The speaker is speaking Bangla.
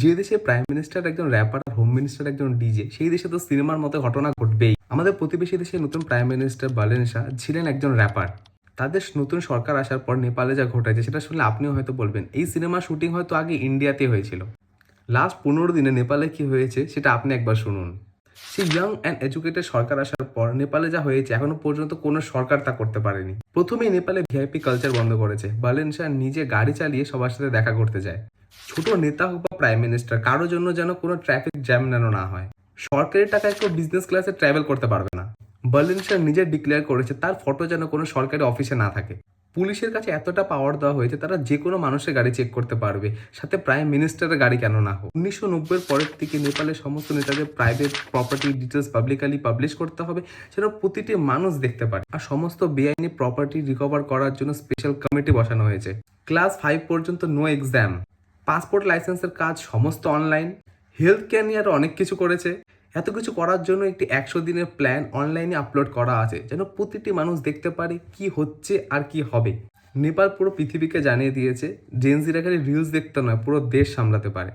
যে দেশে প্রাইম মিনিস্টার একজন র্যাপার আর হোম মিনিস্টার একজন ডিজে, সেই দেশে তো সিনেমার মতো ঘটনা ঘটবেই। আমাদের প্রতিবেশী দেশে নতুন প্রাইম মিনিস্টার বালেন শাহ ছিলেন একজন র্যাপার। তাদের নতুন সরকার আসার পর নেপালে যা ঘটেছে সেটা শুনলে আপনিও হয়তো বলবেন এই সিনেমার শুটিং হয়তো আগে ইন্ডিয়াতে হয়েছিল। লাস্ট 15 দিনে নেপালে কি হয়েছে সেটা আপনি একবার শুনুন। সেই ইয়াং অ্যান্ড এডুকেটেড সরকার আসার পর নেপালে যা হয়েছে এখনো পর্যন্ত কোনো সরকার তা করতে পারেনি। প্রথমেই নেপালে ভিআইপি কালচার বন্ধ করেছে। বালেন শাহ নিজে গাড়ি চালিয়ে সবার সাথে দেখা করতে যায়। ছোট নেতা হোক বা প্রাইম মিনিস্টার, কারোর জন্য যেন কোনো ট্রাফিক জ্যাম যেন না হয়। সরকারি টাকায় কেউ বিজনেস ক্লাসে ট্রাভেল করতে পারবে না। বার্লিন শাহ নিজে ডিক্লেয়ার করেছে তার ফটো যেন কোনো সরকারি অফিসে না থাকে। পুলিশের কাছে এতটা পাওয়ার দেওয়া হয়েছে তারা যে কোনো মানুষের গাড়ি চেক করতে পারবে, সাথে প্রাইম মিনিস্টারের গাড়ি কেন না হোক। 1990-এর পরের থেকে নেপালের সমস্ত নেতাদের private property details publicly publish করতে হবে, যেন প্রতিটি মানুষ দেখতে পারে। আর সমস্ত বেআইনি প্রপার্টি রিকভার করার জন্য স্পেশাল কমিটি বসানো হয়েছে। ক্লাস 5 পর্যন্ত নো এক্সাম, পাসপোর্ট লাইসেন্সের কাজ সমস্ত অনলাইন, হেলথ কেয়ার নিয়ে আরও অনেক কিছু করেছে। এত কিছু করার জন্য একটি 100 দিনের প্ল্যান অনলাইনে আপলোড করা আছে, যেন প্রতিটি মানুষ দেখতে পারে কি হচ্ছে আর কি হবে। নেপাল পুরো পৃথিবীকে জানিয়ে দিয়েছে জেনজিরা খালি রিলস দেখতে নয়, পুরো দেশ সামলাতে পারে।